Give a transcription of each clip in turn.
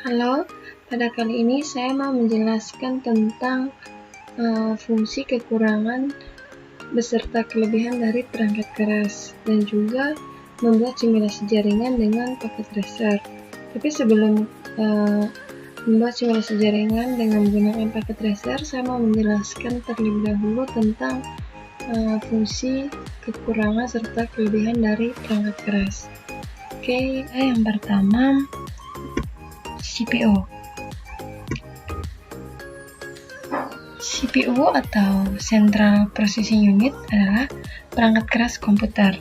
Halo, pada kali ini saya mau menjelaskan tentang fungsi kekurangan beserta kelebihan dari perangkat keras dan juga membuat simulasi jaringan dengan paket tracer. Tapi sebelum membuat simulasi jaringan dengan menggunakan paket tracer, saya mau menjelaskan terlebih dahulu tentang fungsi kekurangan serta kelebihan dari perangkat keras. Oke, yang pertama CPU. CPU atau Central Processing Unit adalah perangkat keras komputer.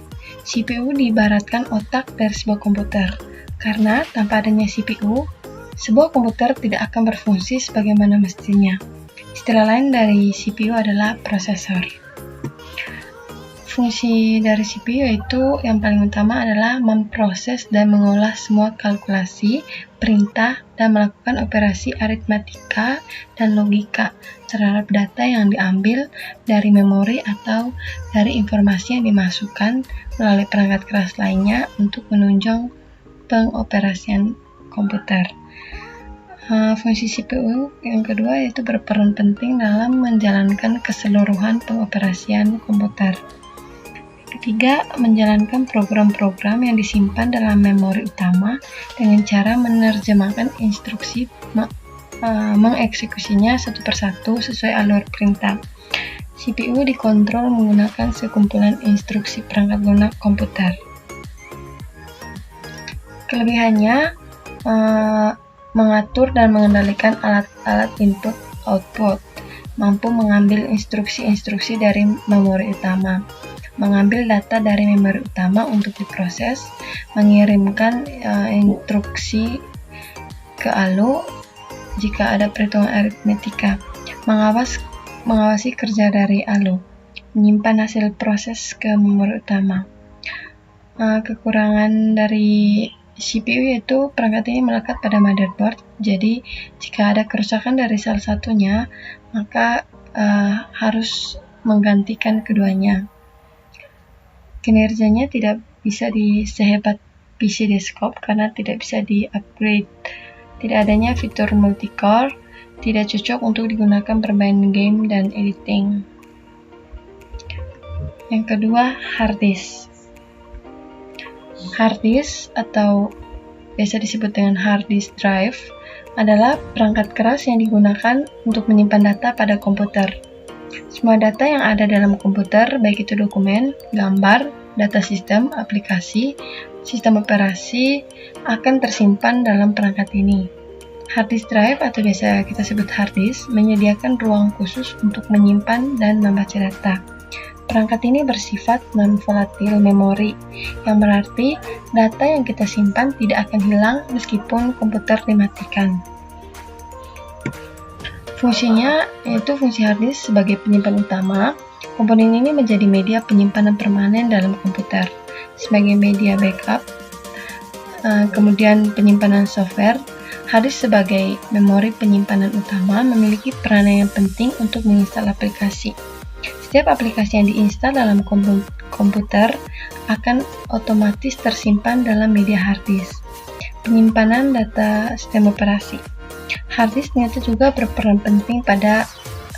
CPU diibaratkan otak dari sebuah komputer, karena tanpa adanya CPU, sebuah komputer tidak akan berfungsi sebagaimana mestinya. Istilah lain dari CPU adalah prosesor. Fungsi dari CPU yaitu yang paling utama adalah memproses dan mengolah semua kalkulasi, perintah, dan melakukan operasi aritmatika dan logika terhadap data yang diambil dari memori atau dari informasi yang dimasukkan melalui perangkat keras lainnya untuk menunjang pengoperasian komputer. Fungsi CPU yang kedua yaitu berperan penting dalam menjalankan keseluruhan pengoperasian komputer. Ketiga, menjalankan program-program yang disimpan dalam memori utama dengan cara menerjemahkan instruksi, mengeksekusinya satu persatu sesuai alur perintah. CPU dikontrol menggunakan sekumpulan instruksi perangkat lunak komputer. Kelebihannya, mengatur dan mengendalikan alat-alat input-output, mampu mengambil instruksi-instruksi dari memori utama, mengambil data dari memori utama untuk diproses, mengirimkan instruksi ke ALU jika ada perhitungan aritmetika, mengawasi kerja dari ALU, menyimpan hasil proses ke memori utama. Kekurangan dari CPU yaitu perangkat ini melekat pada motherboard, jadi jika ada kerusakan dari salah satunya, maka harus menggantikan keduanya. Kinerjanya tidak bisa sehebat PC desktop karena tidak bisa di-upgrade. Tidak adanya fitur multi-core, tidak cocok untuk digunakan bermain game dan editing. Yang kedua, hard disk. Hard disk atau biasa disebut dengan hard disk drive adalah perangkat keras yang digunakan untuk menyimpan data pada komputer. Semua data yang ada dalam komputer, baik itu dokumen, gambar, data sistem, aplikasi, sistem operasi, akan tersimpan dalam perangkat ini. Hard disk drive atau biasa kita sebut hard disk menyediakan ruang khusus untuk menyimpan dan membaca data. Perangkat ini bersifat non-volatil memori, yang berarti data yang kita simpan tidak akan hilang meskipun komputer dimatikan. Fungsinya yaitu fungsi hard disk sebagai penyimpan utama. Komponen ini menjadi media penyimpanan permanen dalam komputer, sebagai media backup, kemudian penyimpanan software. Hard disk sebagai memori penyimpanan utama memiliki peranan yang penting untuk menginstal aplikasi. Setiap aplikasi yang diinstal dalam komputer akan otomatis tersimpan dalam media hard disk. Penyimpanan data sistem operasi. Hard disk ternyata juga berperan penting pada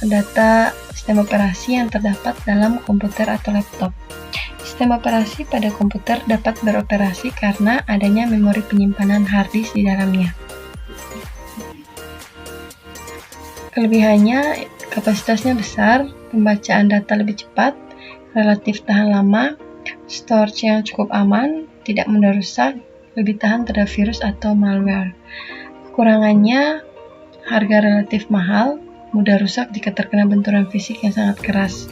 data sistem operasi yang terdapat dalam komputer atau laptop. Sistem operasi pada komputer dapat beroperasi karena adanya memori penyimpanan hard disk di dalamnya. Kelebihannya, kapasitasnya besar, pembacaan data lebih cepat, relatif tahan lama, storage yang cukup aman, tidak mudah rusak, lebih tahan terhadap virus atau malware. Kekurangannya, harga relatif mahal, mudah rusak jika terkena benturan fisik yang sangat keras,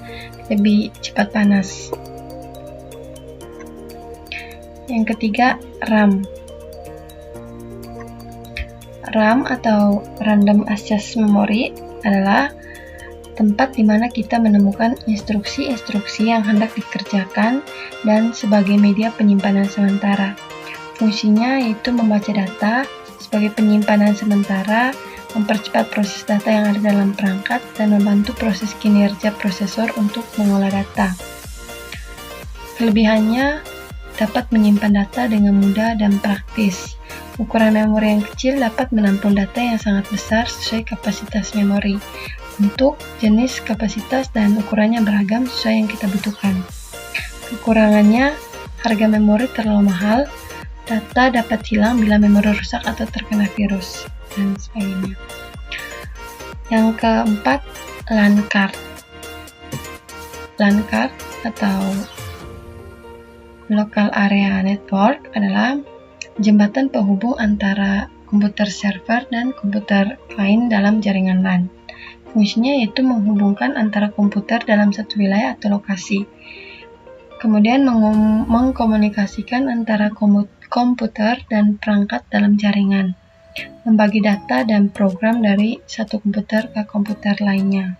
lebih cepat panas. Yang ketiga, RAM. RAM atau Random Access Memory adalah tempat di mana kita menemukan instruksi-instruksi yang hendak dikerjakan dan sebagai media penyimpanan sementara. Fungsinya yaitu membaca data sebagai penyimpanan sementara, mempercepat proses data yang ada dalam perangkat, dan membantu proses kinerja prosesor untuk mengolah data. Kelebihannya dapat menyimpan data dengan mudah dan praktis. Ukuran memori yang kecil dapat menampung data yang sangat besar sesuai kapasitas memori. Untuk jenis, kapasitas, dan ukurannya beragam sesuai yang kita butuhkan. Kekurangannya, harga memori terlalu mahal, data dapat hilang bila memori rusak atau terkena virus, dan sebagainya. Yang keempat, LAN card. LAN card atau Local Area Network adalah jembatan penghubung antara komputer server dan komputer lain dalam jaringan LAN. Fungsinya yaitu menghubungkan antara komputer dalam satu wilayah atau lokasi. Kemudian mengkomunikasikan antara komputer dan perangkat dalam jaringan. Membagi data dan program dari satu komputer ke komputer lainnya.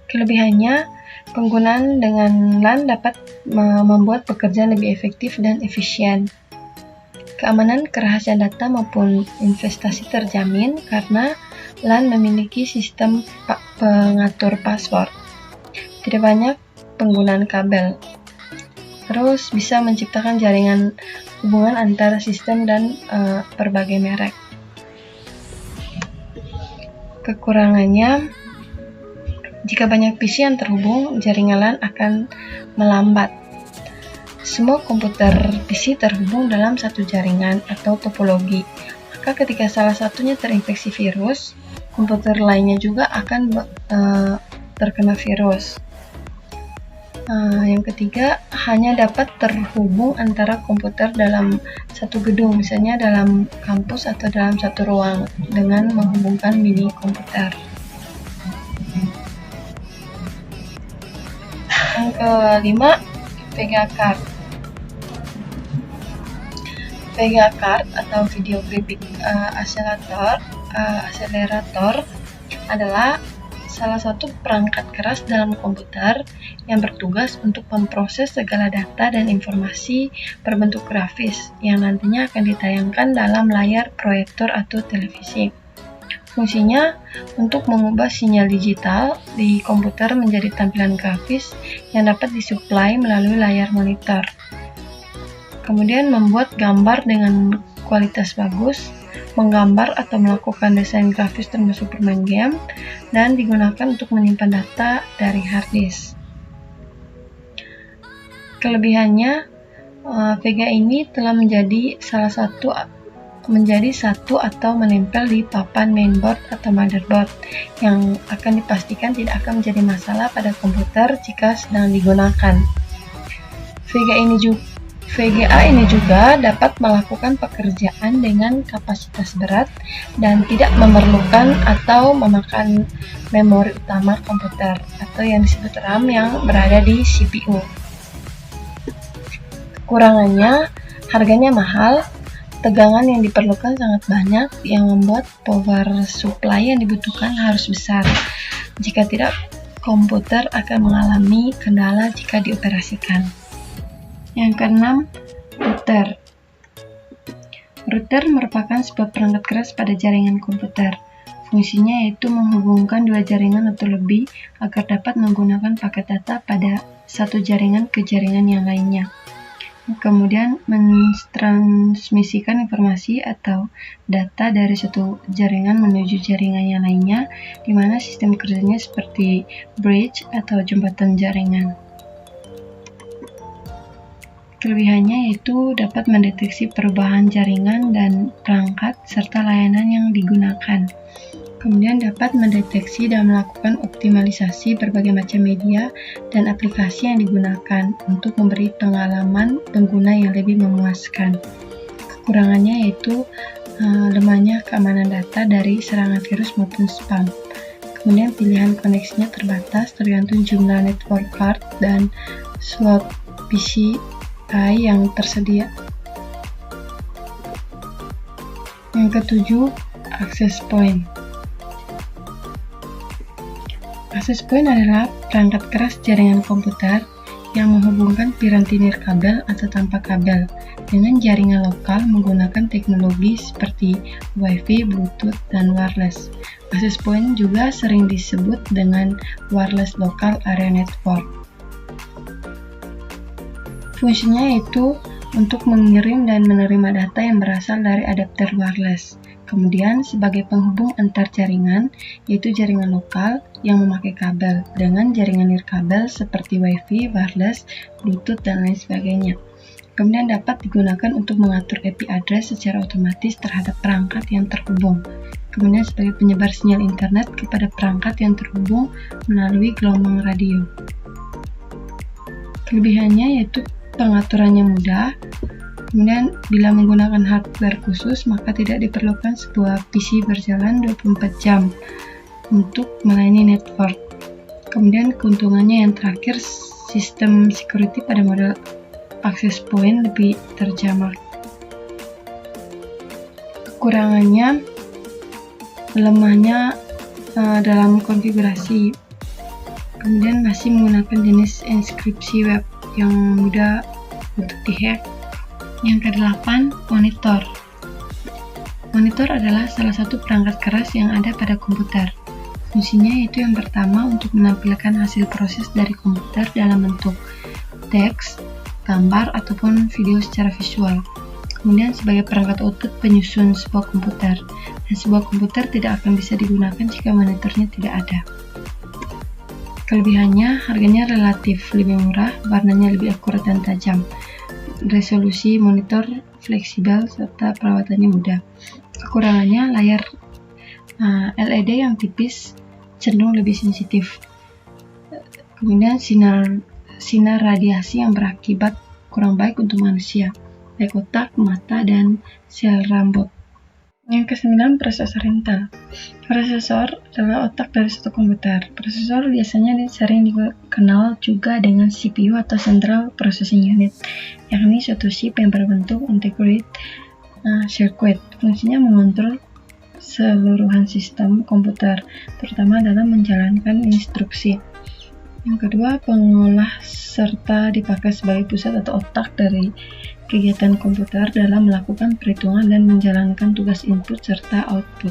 Kelebihannya, penggunaan dengan LAN dapat membuat pekerjaan lebih efektif dan efisien. Keamanan, kerahasiaan data maupun investasi terjamin karena LAN memiliki sistem pengatur password. Tidak banyak penggunaan kabel. Terus bisa menciptakan jaringan hubungan antara sistem dan berbagai merek. Kekurangannya, jika banyak PC yang terhubung, jaringan LAN akan melambat. Semua komputer PC terhubung dalam satu jaringan atau topologi. Maka ketika salah satunya terinfeksi virus, komputer lainnya juga akan terkena virus. Yang ketiga, hanya dapat terhubung antara komputer dalam satu gedung, misalnya dalam kampus atau dalam satu ruang, dengan menghubungkan mini komputer. Yang kelima, VGA card. VGA card atau Video Graphic Accelerator adalah salah satu perangkat keras dalam komputer yang bertugas untuk memproses segala data dan informasi berbentuk grafis yang nantinya akan ditayangkan dalam layar proyektor atau televisi. Fungsinya untuk mengubah sinyal digital di komputer menjadi tampilan grafis yang dapat disuplai melalui layar monitor. Kemudian membuat gambar dengan kualitas bagus, menggambar atau melakukan desain grafis termasuk bermain game, dan digunakan untuk menyimpan data dari hard disk. Kelebihannya, VGA ini telah menjadi satu atau menempel di papan mainboard atau motherboard yang akan dipastikan tidak akan menjadi masalah pada komputer jika sedang digunakan. VGA ini juga dapat melakukan pekerjaan dengan kapasitas berat dan tidak memerlukan atau memakan memori utama komputer atau yang disebut RAM yang berada di CPU. Kekurangannya, harganya mahal, tegangan yang diperlukan sangat banyak yang membuat power supply yang dibutuhkan harus besar. Jika tidak, komputer akan mengalami kendala jika dioperasikan. Yang keenam, router. Router merupakan sebuah perangkat keras pada jaringan komputer. Fungsinya yaitu menghubungkan dua jaringan atau lebih agar dapat menggunakan paket data pada satu jaringan ke jaringan yang lainnya. Kemudian mentransmisikan informasi atau data dari satu jaringan menuju jaringan yang lainnya, di mana sistem kerjanya seperti bridge atau jembatan jaringan. Kelebihannya yaitu dapat mendeteksi perubahan jaringan dan perangkat serta layanan yang digunakan. Kemudian dapat mendeteksi dan melakukan optimalisasi berbagai macam media dan aplikasi yang digunakan untuk memberi pengalaman pengguna yang lebih memuaskan. Kekurangannya yaitu lemahnya keamanan data dari serangan virus maupun spam. Kemudian pilihan koneksinya terbatas tergantung jumlah network card dan slot PCI yang tersedia. Yang ketujuh, access point. Access point adalah perangkat keras jaringan komputer yang menghubungkan piranti nirkabel atau tanpa kabel dengan jaringan lokal menggunakan teknologi seperti Wi-Fi, Bluetooth, dan wireless. Access point juga sering disebut dengan wireless local area network. Fungsinya yaitu untuk mengirim dan menerima data yang berasal dari adapter wireless. Kemudian sebagai penghubung antar jaringan, yaitu jaringan lokal yang memakai kabel dengan jaringan nirkabel seperti WiFi, wireless, Bluetooth, dan lain sebagainya. Kemudian dapat digunakan untuk mengatur IP address secara otomatis terhadap perangkat yang terhubung. Kemudian sebagai penyebar sinyal internet kepada perangkat yang terhubung melalui gelombang radio. Kelebihannya yaitu pengaturannya mudah. Kemudian bila menggunakan hardware khusus maka tidak diperlukan sebuah PC berjalan 24 jam untuk melayani network. Kemudian keuntungannya yang terakhir, sistem security pada model access point lebih terjamak. Kekurangannya, lemahnya dalam konfigurasi. Kemudian masih menggunakan jenis inskripsi web yang mudah untuk dihack. Yang ke-8, monitor. Monitor adalah salah satu perangkat keras yang ada pada komputer. Fungsinya yaitu yang pertama untuk menampilkan hasil proses dari komputer dalam bentuk teks, gambar, ataupun video secara visual. Kemudian sebagai perangkat output penyusun sebuah komputer. Dan sebuah komputer tidak akan bisa digunakan jika monitornya tidak ada. Kelebihannya, harganya relatif lebih murah, warnanya lebih akurat dan tajam. Resolusi monitor fleksibel serta perawatannya mudah. Kekurangannya, layar LED yang tipis cenderung lebih sensitif. Kemudian sinar radiasi yang berakibat kurang baik untuk manusia, baik otak, mata, dan sel rambut. Yang ke-9, prosesor Intel. Prosesor adalah otak dari suatu komputer. Prosesor biasanya sering dikenal juga dengan CPU atau Central Processing Unit, yakni suatu chip yang berbentuk integrated circuit. Fungsinya mengontrol seluruhan sistem komputer, terutama dalam menjalankan instruksi. Yang kedua, pengolah serta dipakai sebagai pusat atau otak dari kegiatan komputer dalam melakukan perhitungan dan menjalankan tugas input serta output.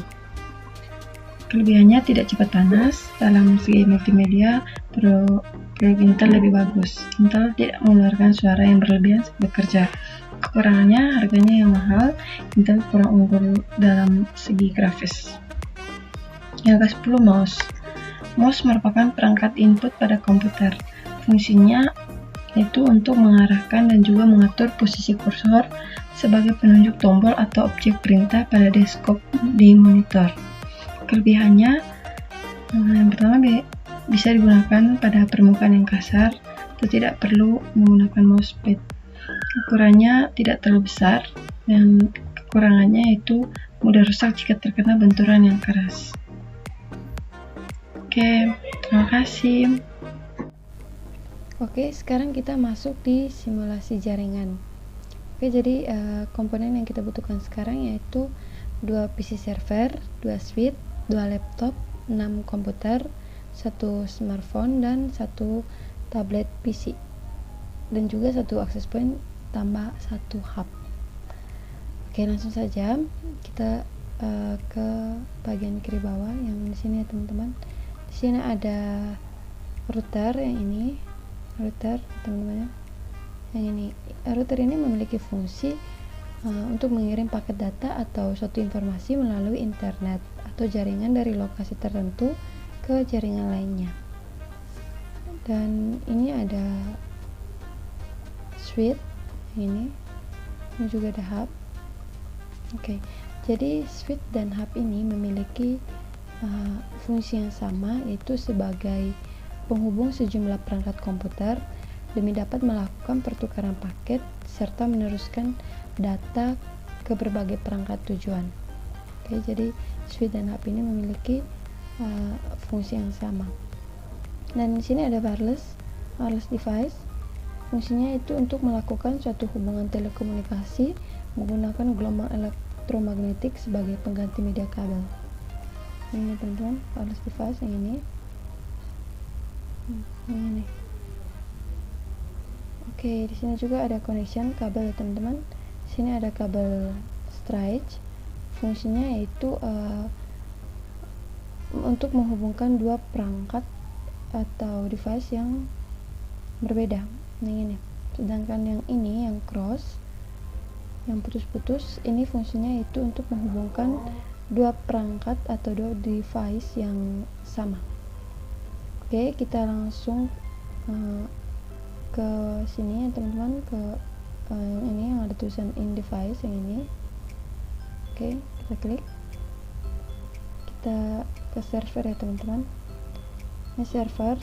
Kelebihannya tidak cepat panas. Dalam segi multimedia, produk Intel lebih bagus. Intel tidak mengeluarkan suara yang berlebihan saat bekerja. Kekurangannya, harganya yang mahal. Intel kurang unggul dalam segi grafis. Yang ke-10, mouse. Mouse merupakan perangkat input pada komputer. Fungsinya yaitu untuk mengarahkan dan juga mengatur posisi kursor sebagai penunjuk tombol atau objek perintah pada desktop di monitor. Kelebihannya, yang pertama bisa digunakan pada permukaan yang kasar atau tidak perlu menggunakan mousepad. Ukurannya tidak terlalu besar dan kekurangannya yaitu mudah rusak jika terkena benturan yang keras. Oke, terima kasih. Oke, sekarang kita masuk di simulasi jaringan. Oke, jadi komponen yang kita butuhkan sekarang yaitu 2 PC server, 2 switch, 2 laptop, 6 komputer, 1 smartphone, dan 1 tablet PC. Dan juga 1 access point tambah 1 hub. Oke, langsung saja kita ke bagian kiri bawah yang di sini ya teman-teman. Di sini ada router yang ini. Router teman-teman yang ini, router ini memiliki fungsi untuk mengirim paket data atau suatu informasi melalui internet atau jaringan dari lokasi tertentu ke jaringan lainnya. Dan ini ada switch ini juga ada hub. Oke, jadi switch dan hub ini memiliki fungsi yang sama, yaitu sebagai penghubung sejumlah perangkat komputer demi dapat melakukan pertukaran paket serta meneruskan data ke berbagai perangkat tujuan. Oke, jadi switch dan hub ini memiliki fungsi yang sama. Dan di sini ada wireless device. Fungsinya itu untuk melakukan suatu hubungan telekomunikasi menggunakan gelombang elektromagnetik sebagai pengganti media kabel. Ini teman-teman, wireless device yang ini. Ini. Oke, di sini juga ada connection kabel ya teman-teman. Di sini ada kabel stretch. Fungsinya yaitu untuk menghubungkan dua perangkat atau device yang berbeda. Yang ini. Sedangkan yang ini yang cross yang putus-putus, ini fungsinya itu untuk menghubungkan dua perangkat atau dua device yang sama. Oke, kita langsung ke sini ya teman-teman, ke ini yang ada tulisan in device yang ini. Oke, kita klik, kita ke server ya teman-teman. Ini server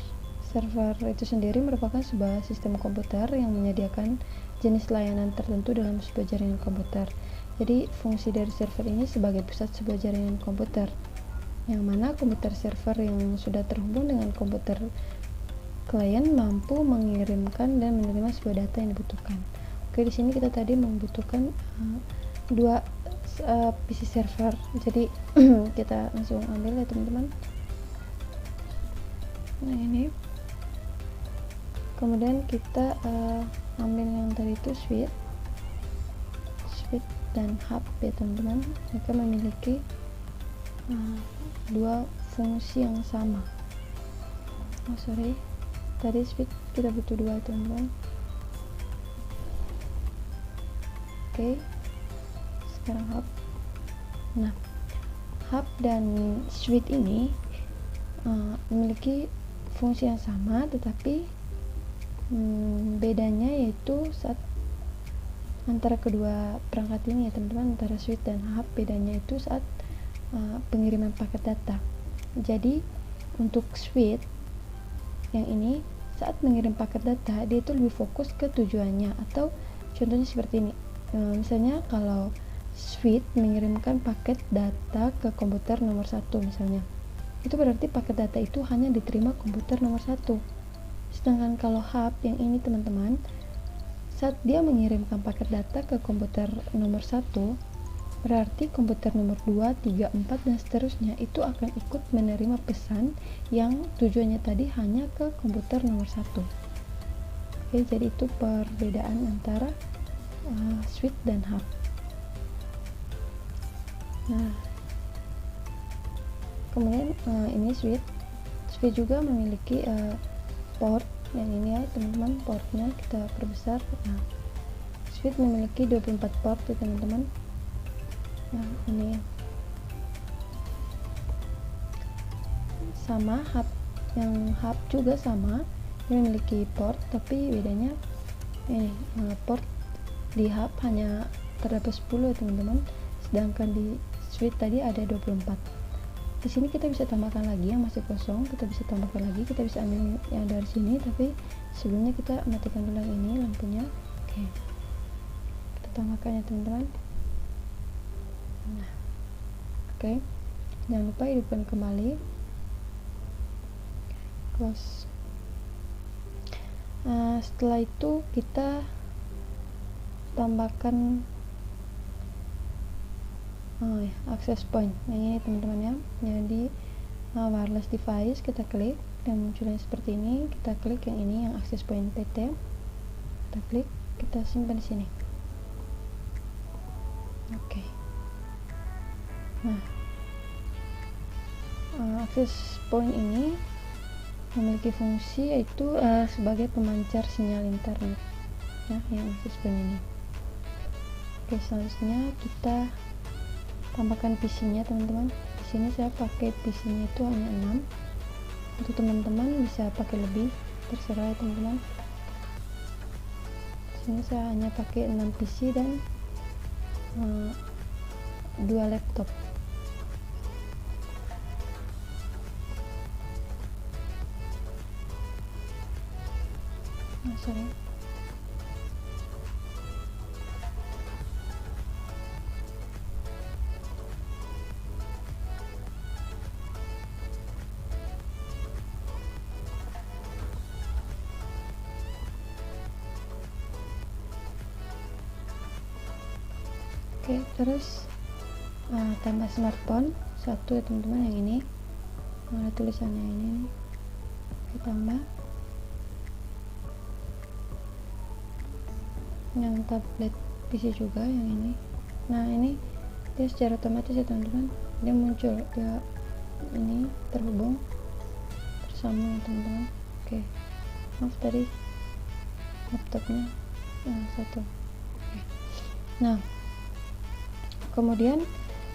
itu sendiri merupakan sebuah sistem komputer yang menyediakan jenis layanan tertentu dalam sebuah jaringan komputer. Jadi fungsi dari server ini sebagai pusat sebuah jaringan komputer, yang mana komputer server yang sudah terhubung dengan komputer klien mampu mengirimkan dan menerima sebuah data yang dibutuhkan. Oke, di sini kita tadi membutuhkan dua PC server. Jadi kita langsung ambil ya teman-teman. Nah ini. Kemudian kita ambil yang tadi itu switch dan hub ya teman-teman. Mereka memiliki dua fungsi yang sama. Tadi switch kita butuh dua teman-teman. Oke, sekarang hub. Nah, hub dan switch ini memiliki fungsi yang sama, tetapi bedanya yaitu saat antara kedua perangkat ini ya teman-teman, antara switch dan hub, bedanya itu saat pengiriman paket data. Jadi untuk switch yang ini saat mengirim paket data, dia itu lebih fokus ke tujuannya, atau contohnya seperti ini. Misalnya kalau switch mengirimkan paket data ke komputer nomor 1 misalnya, itu berarti paket data itu hanya diterima komputer nomor 1. Sedangkan kalau hub yang ini teman-teman, saat dia mengirimkan paket data ke komputer nomor 1, berarti komputer nomor 2, 3, 4 dan seterusnya itu akan ikut menerima pesan yang tujuannya tadi hanya ke komputer nomor 1. Oke, jadi itu perbedaan antara switch dan hub. Nah, kemudian ini switch juga memiliki port yang ini ya teman-teman, portnya kita perbesar. Nah, switch memiliki 24 port ya teman-teman. Nah, ini sama yang hub juga sama, dia memiliki port, tapi bedanya ini port di hub hanya terdapat 10 ya teman-teman, sedangkan di switch tadi ada 24. Di sini kita bisa tambahkan lagi yang masih kosong, kita bisa tambahkan lagi, kita bisa ambil yang dari sini, tapi sebelumnya kita matikan dulu yang ini lampunya. Oke, kita tambahkan ya teman-teman. Nah, oke, jangan lupa hidupkan kembali, close. Setelah itu kita tambahkan access point. Nah ini teman-teman ya, jadi wireless device, kita klik dan munculnya seperti ini. Kita klik yang ini, yang access point PT, kita klik, kita simpan di sini. Oke. Nah, access point ini memiliki fungsi yaitu sebagai pemancar sinyal internet ya, yang access point ini. Oke, selanjutnya kita tambahkan PC-nya teman-teman. Di sini saya pakai PC-nya itu hanya 6. Untuk teman-teman bisa pakai lebih, terserah ya teman-teman. Di sini saya hanya pakai 6 PC dan 2 laptop. Sorry. Oke, terus tambah smartphone satu ya teman-teman, yang ini ada tulisannya ini nih. Kita tambah yang tablet PC juga yang ini. Nah ini dia secara otomatis ya teman-teman, dia muncul, dia ini terhubung, tersambung ya teman-teman. Oke, maaf tadi laptopnya satu. Oke. Nah kemudian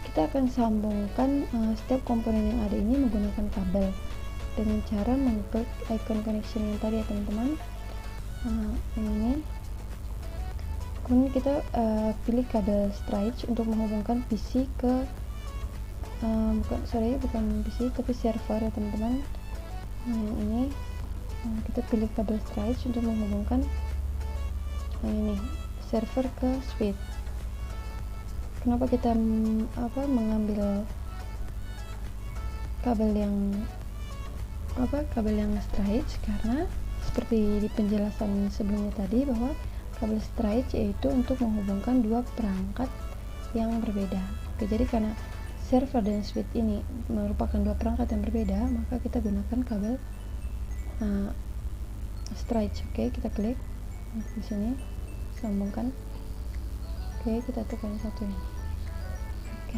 kita akan sambungkan setiap komponen yang ada ini menggunakan kabel dengan cara mengklik icon connection yang tadi ya teman-teman. Ini kemudian kita pilih kabel stretch untuk menghubungkan PC ke bukan PC tapi server ya teman-teman. Yang ini kita pilih kabel stretch untuk menghubungkan ini server ke switch. Kenapa kita mengambil kabel yang stretch? Karena seperti di penjelasan sebelumnya tadi bahwa kabel stretch yaitu untuk menghubungkan dua perangkat yang berbeda. Oke, jadi karena server dan switch ini merupakan dua perangkat yang berbeda, maka kita gunakan kabel stretch. Oke, kita klik di sini, sambungkan. Oke, kita tekan satu ini. Oke.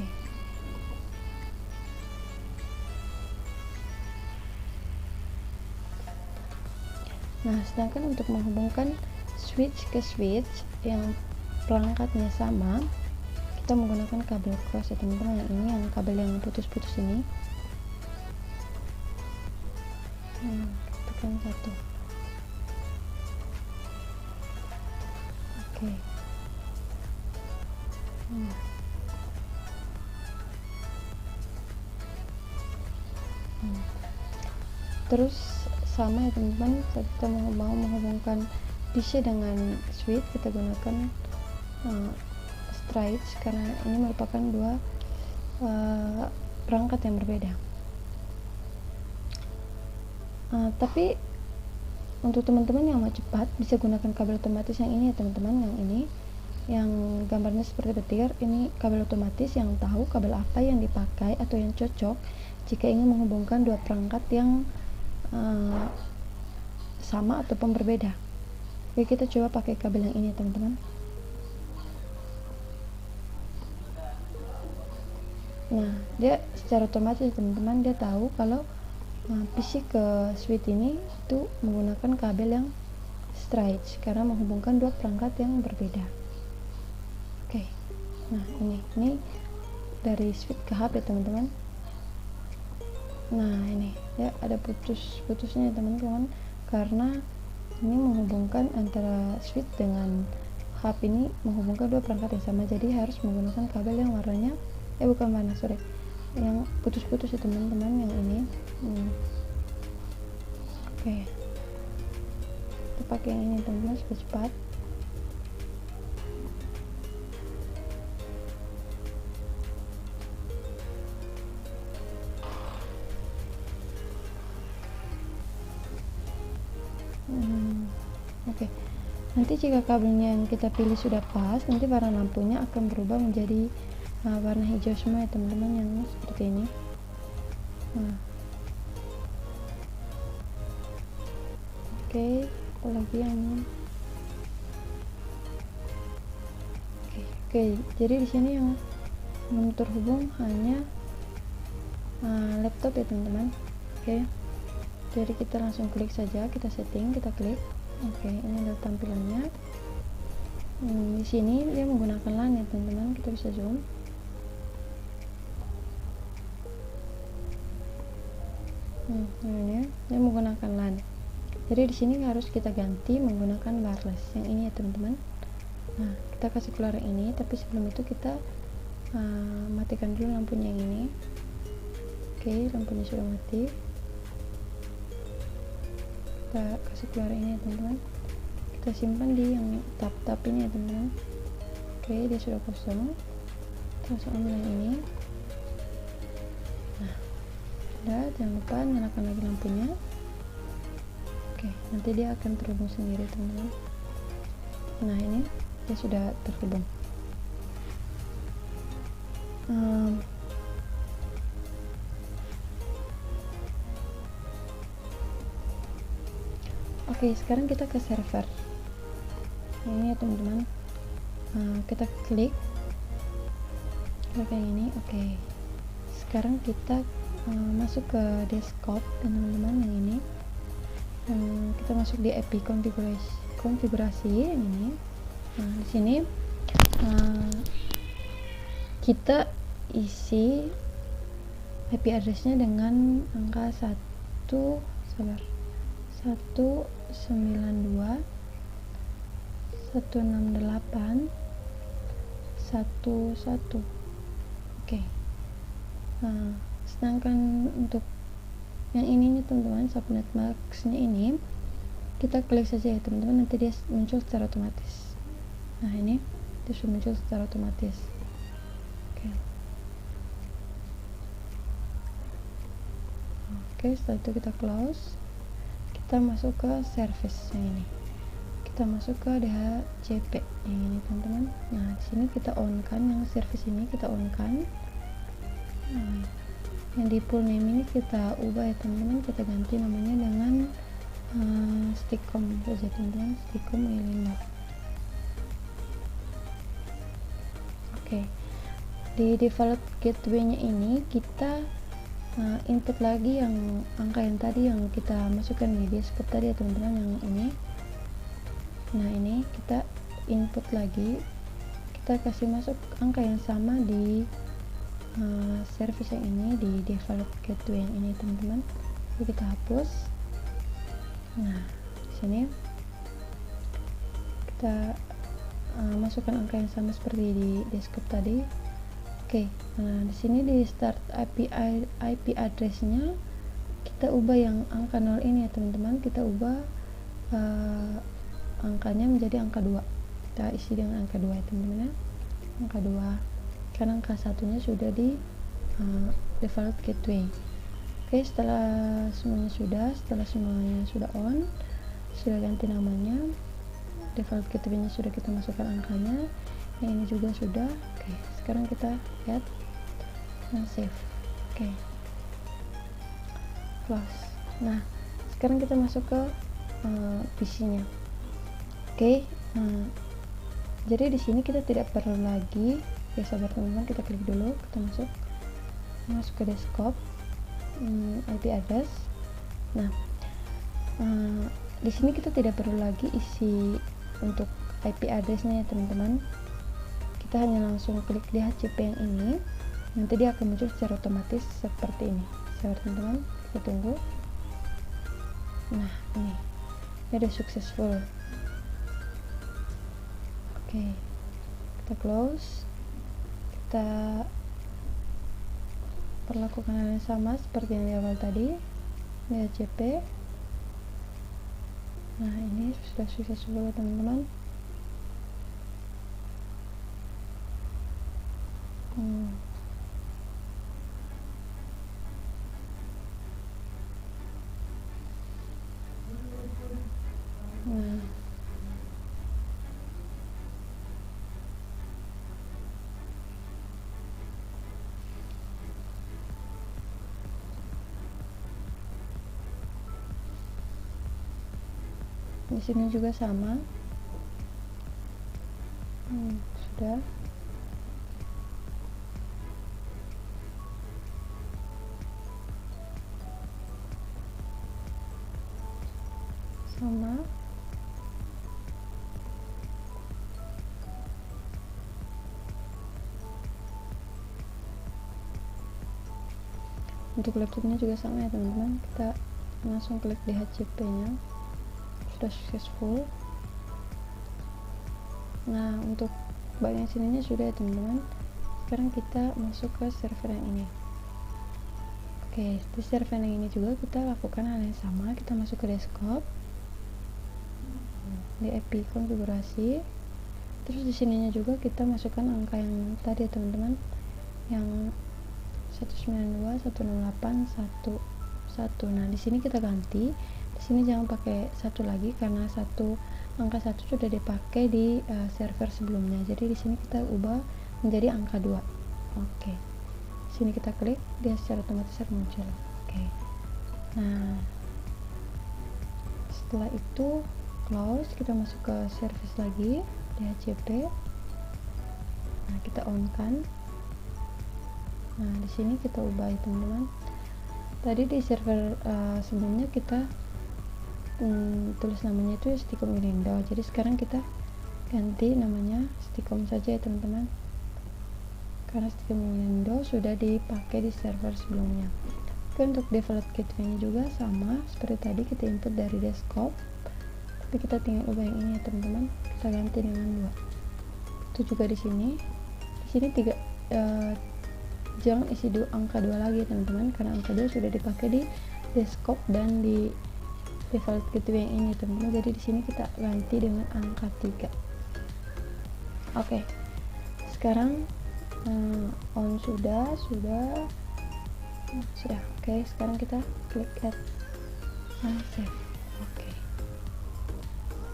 Nah, sedangkan untuk menghubungkan switch ke switch yang perangkatnya sama, kita menggunakan kabel cross ya teman-teman. Yang ini yang kabel yang putus-putus ini. Tekan satu. Oke. Terus sama ya teman-teman, kita mau menghubungkan PC dengan switch, kita gunakan stretch karena ini merupakan dua perangkat yang berbeda. Tapi untuk teman-teman yang mau cepat bisa gunakan kabel otomatis yang ini ya teman-teman. Yang ini yang gambarnya seperti petir, ini kabel otomatis yang tahu kabel apa yang dipakai atau yang cocok jika ingin menghubungkan dua perangkat yang sama ataupun berbeda. Oke, kita coba pakai kabel yang ini teman-teman. Nah, dia secara otomatis teman-teman dia tahu kalau PC ke switch ini itu menggunakan kabel yang stretch karena menghubungkan dua perangkat yang berbeda. Oke, nah ini dari switch ke hub ya teman-teman. Nah ini ya ada putusnya ya teman-teman, karena ini menghubungkan antara switch dengan hub ini menghubungkan dua perangkat yang sama, jadi harus menggunakan kabel yang warnanya yang putus-putus ya teman-teman, yang ini. Oke, kita pakai yang ini teman-teman supaya cepat. Oke, nanti jika kabelnya yang kita pilih sudah pas, nanti warna lampunya akan berubah menjadi warna hijau semua ya teman-teman, yang seperti ini. Oke, lagi yang ini. Oke, jadi di sini yang belum terhubung hanya laptop ya teman-teman. Oke, jadi kita langsung klik saja, kita setting, kita klik. Oke, ini adalah tampilannya. Di sini dia menggunakan LAN ya teman-teman, kita bisa zoom. Ini dia menggunakan LAN. Jadi di sini harus kita ganti menggunakan wireless yang ini ya teman-teman. Nah, kita kasih keluar yang ini, tapi sebelum itu kita matikan dulu lampunya yang ini. Oke, lampunya sudah mati. Kita kasih keluar ini ya teman-teman, kita simpan di yang tab ini ya teman-teman. Oke, dia sudah kosong. Terus on yang ini. Nah, sudah, jangan lupa nyalakan lagi lampunya. Oke, nanti dia akan terhubung sendiri teman-teman. Nah, ini dia sudah terhubung. Oke, sekarang kita ke server. Ini ya teman-teman, kita klik yang ini. Oke, sekarang kita masuk ke desktop teman-teman yang ini. Kita masuk di API konfigurasi yang ini. Nah, di sini kita isi IP addressnya dengan angka 192.168.11. Oke. Nah, sedangkan untuk yang ininya teman-teman, subnet max-nya ini kita klik saja ya teman-teman, nanti dia muncul secara otomatis. Nah, ini dia sudah muncul secara otomatis. Oke, setelah itu kita close, kita masuk ke service yang ini, kita masuk ke DHCP yang ini teman-teman. Nah, di sini kita on kan yang service ini, kita on kan. Nah, yang di full name ini kita ubah ya teman-teman, kita ganti namanya dengan Stickom saja teman-teman, Stickom Elinor. Oke, di default gateway-nya ini kita input lagi yang angka yang tadi yang kita masukkan di desktop tadi ya teman-teman, yang ini. Nah, ini kita input lagi, kita kasih masuk angka yang sama di service yang ini, di default gateway yang ini teman-teman. Jadi kita hapus. Nah, di sini kita masukkan angka yang sama seperti di desktop tadi. Oke, nah di sini di start IP address-nya kita ubah yang angka 0 ini ya teman-teman, kita ubah angkanya menjadi angka 2. Kita isi dengan angka 2 ya teman-teman ya. Angka 2. Karena angka satunya sudah di default gateway. Oke, setelah semuanya sudah on, sudah ganti namanya, default gateway-nya sudah kita masukkan angkanya, yang ini juga sudah. Oke, sekarang kita lihat dan save. Oke, close. Nah, sekarang kita masuk ke PC-nya. Oke, jadi di sini kita tidak perlu lagi, ya sabar teman-teman, kita klik dulu, kita masuk ke desktop, IP address. Nah, di sini kita tidak perlu lagi isi untuk IP address-nya ya teman-teman. Kita hanya langsung klik DHCP yang ini, nanti dia akan muncul secara otomatis seperti ini. Sabar teman-teman, kita tunggu. Nah, ini udah successful. Oke, kita close, kita perlakukan hal yang sama seperti yang di awal tadi, DHCP. Nah, ini sudah successful teman-teman. Nah, di sini juga sama. Sudah. Sama. Untuk laptopnya juga sama ya teman-teman, kita langsung klik DHCP nya, sudah successful. Nah, untuk bagian sininya sudah ya teman-teman. Sekarang kita masuk ke server yang ini. Oke, di server yang ini juga kita lakukan hal yang sama, kita masuk ke desktop, di IP konfigurasi, terus di sininya juga kita masukkan angka yang tadi ya teman-teman, yang 192.168.1.1. Nah, di sini kita ganti, di sini jangan pakai 1 lagi karena angka 1 sudah dipakai di server sebelumnya. Jadi di sini kita ubah menjadi angka 2. Oke. Sini kita klik, dia secara otomatis muncul. Oke. Nah, setelah itu close, kita masuk ke service lagi, DHCP. Nah, kita on kan. Nah, di sini kita ubah ya teman-teman. Tadi di server sebelumnya kita tulis namanya itu Stickom Elinor. Jadi sekarang kita ganti namanya Stickom saja ya teman-teman. karena Steam Window sudah dipakai di server sebelumnya. Oke, untuk default gateway-nya juga sama seperti tadi, kita input dari desktop, tapi kita tinggal ubah yang ini ya teman-teman, kita ganti dengan 2. Itu juga di sini 3, jangan isi angka 2 lagi teman-teman, karena angka 2 sudah dipakai di desktop dan di default gateway yang ini teman-teman. Jadi di sini kita ganti dengan angka 3. Oke, sekarang on sudah. Oke, sekarang kita klik add and save. Oke,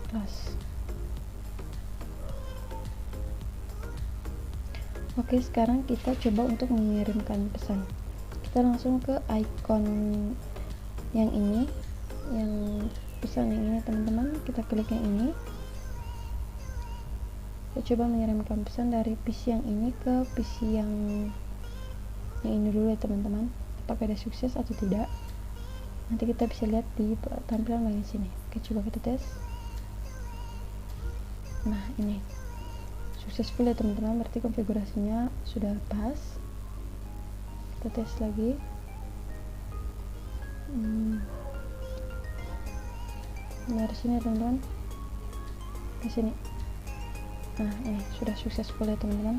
close. Oke, sekarang kita coba untuk mengirimkan pesan. Kita langsung ke icon yang ini, yang pesan yang ini teman-teman, kita klik yang ini. Kita coba mengirimkan pesan dari PC yang ini ke PC yang ini dulu ya teman-teman, apakah ada sukses atau tidak. Nanti kita bisa lihat di tampilan bagian sini. Oke, coba kita tes. Nah, ini successful ya teman-teman, berarti konfigurasinya sudah pas. Kita tes lagi. Dari sini ya teman-teman, ke sini. Nah, ini sudah successful ya teman-teman.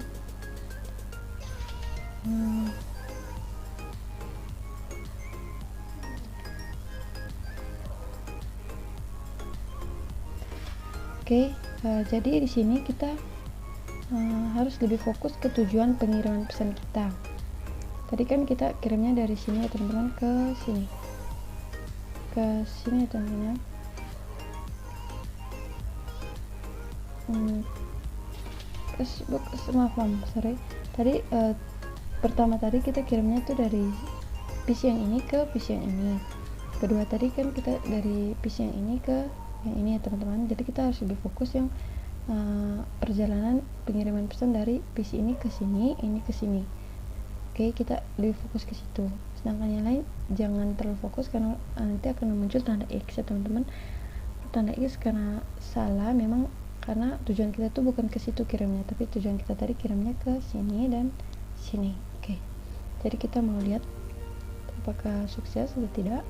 Oke, jadi di sini kita harus lebih fokus ke tujuan pengiriman pesan kita. Tadi kan kita kirimnya dari sini ya teman-teman ke sini ya teman-teman. Sorry. Tadi pertama tadi kita kirimnya itu dari PC yang ini ke PC yang ini. Kedua tadi kan kita dari PC yang ini ke yang ini ya teman-teman. Jadi kita harus lebih fokus yang perjalanan pengiriman pesan dari PC ini ke sini, ini ke sini. Oke, kita lebih fokus ke situ. Sedangkan yang lain jangan terlalu fokus, karena nanti akan muncul tanda X ya teman-teman. Tanda X karena salah, memang karena tujuan kita tuh bukan ke situ kirimnya, tapi tujuan kita tadi kirimnya ke sini dan sini. Oke, jadi kita mau lihat apakah sukses atau tidak.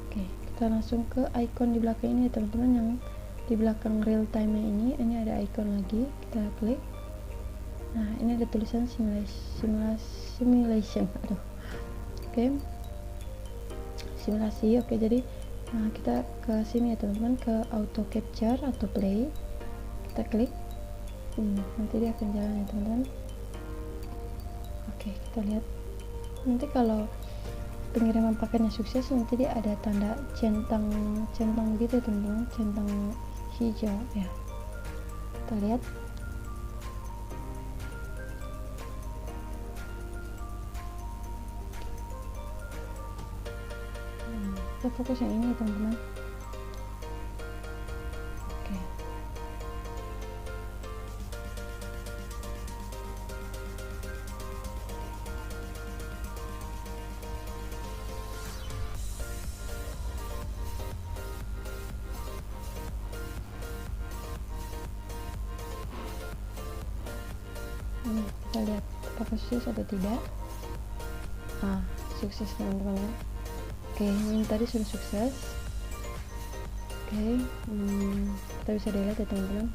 Oke, kita langsung ke icon di belakang ini ya teman-teman, yang di belakang real time ini ada icon lagi, kita klik. Nah, ini ada tulisan simulation. Oke, simulasi. Oke, jadi kita ke sini ya teman-teman, ke auto capture atau play, kita klik. Nanti dia akan jalan ya teman-teman. Oke, kita lihat nanti kalau pengiriman paketnya sukses, nanti dia ada tanda centang gitu ya teman-teman, centang hijau ya. Kita lihat. Kita fokus yang ini teman-teman. Oke. Kita lihat apakah sukses atau tidak. Sukses teman-teman ya. Oke, ini tadi sudah sukses. Oke, kita bisa dilihat ya teman-teman.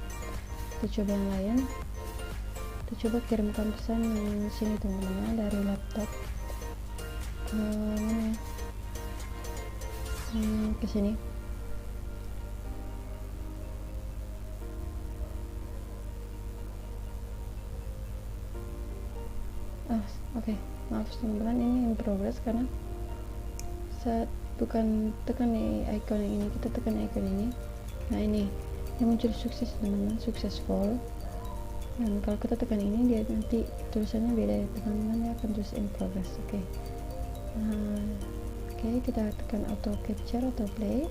Kita coba yang lain. Kita coba kirimkan pesan yang sini teman-teman, dari laptop ke mana ya? Ke sini. Oke, maaf teman-teman, ini in progress karena bukan tekan di icon yang ini, kita tekan icon ini. Nah, ini yang muncul sukses teman-teman, successful. Dan kalau kita tekan ini, dia nanti tulisannya beda ya teman-teman, ya akan tulis in progress. Oke, kita tekan auto capture atau play.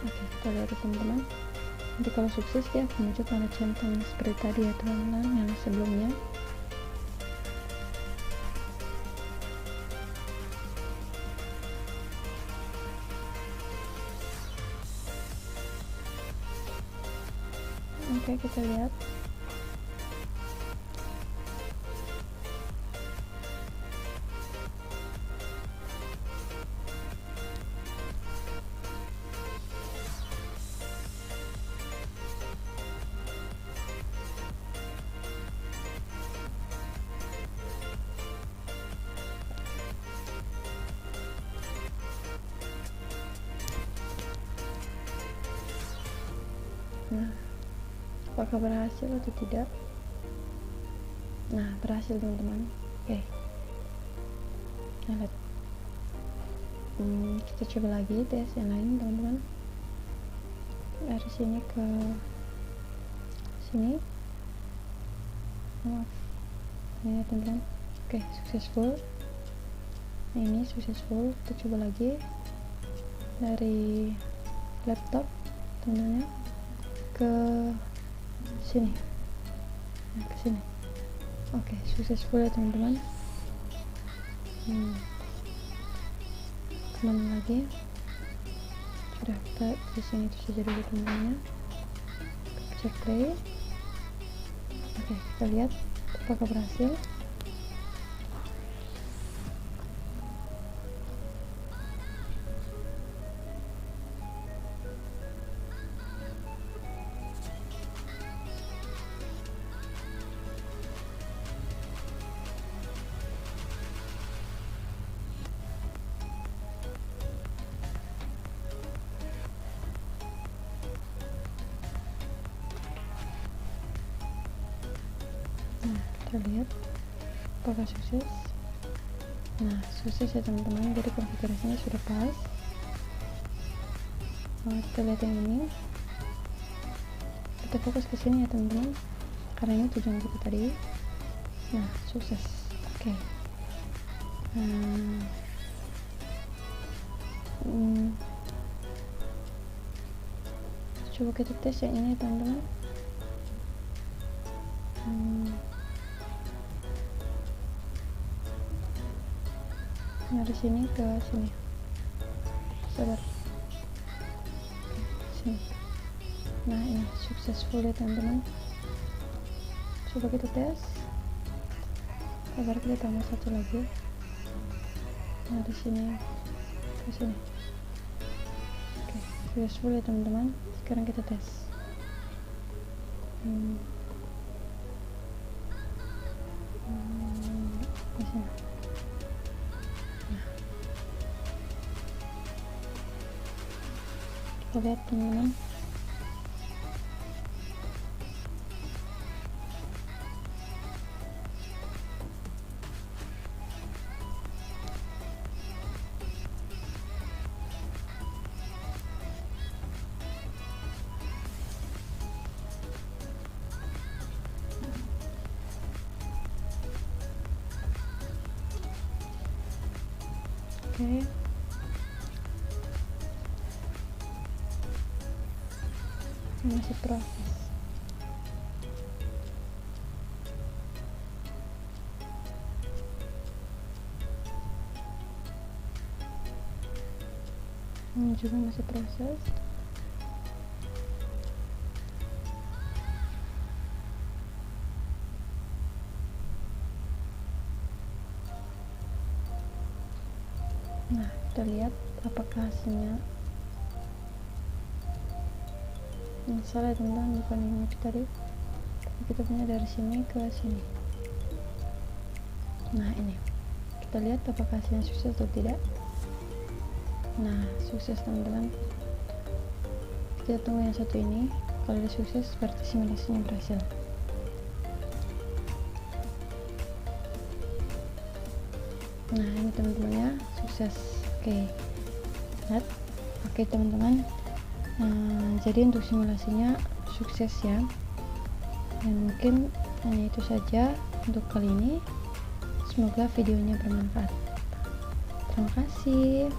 Oke, kita lihat ya teman-teman, nanti kalau sukses dia akan muncul tanda centang seperti tadi ya teman-teman, yang sebelumnya. Oke, kita lihat. apakah berhasil atau tidak. Nah, berhasil teman-teman. Oke. Nah, lihat. Kita coba lagi tes yang lain teman-teman. Dari sini ke sini. Maaf. Ini teman-teman. Oke, successful. Nah, ini successful. Kita coba lagi dari laptop teman-teman ke sini. Nah, ke sini. Oke, successful ya teman-teman. Kembali lagi. Sudah, kita di sini itu saja dulu teman-teman. Cek play. Oke, kita lihat apakah berhasil. Nah, kita lihat apakah sukses. Nah, sukses ya teman-teman. Jadi konfigurasinya sudah pas. Kita lihat yang ini. Kita fokus ke sini ya teman-teman, karena ini tujuan kita tadi. Nah, sukses. Oke. Coba kita tes yang ini teman-teman. Dari sini ke sini. Sabar. Sini. Nah, ini successful ya teman-teman. Coba kita tes. Sabar, kita tambah satu lagi. Nah, di sini ke sini. Oke, successful ya teman-teman. Sekarang kita tes. Di sini. Kita lihat teman-teman. Oke. Masih proses. Ini juga masih proses. Nah, kita lihat apakah hasilnya. Salah teman-teman, bukan ini tadi. Kita punya dari sini ke sini. Nah, ini kita lihat apakah hasilnya sukses atau tidak. Nah, sukses teman-teman. Kita tunggu yang satu ini. Kalau dia sukses berarti simulasinya berhasil. Nah, ini teman-temannya sukses. Oke, lihat. Oke teman-teman, jadi untuk simulasinya sukses ya. Dan mungkin hanya itu saja untuk kali ini. Semoga videonya bermanfaat. Terima kasih.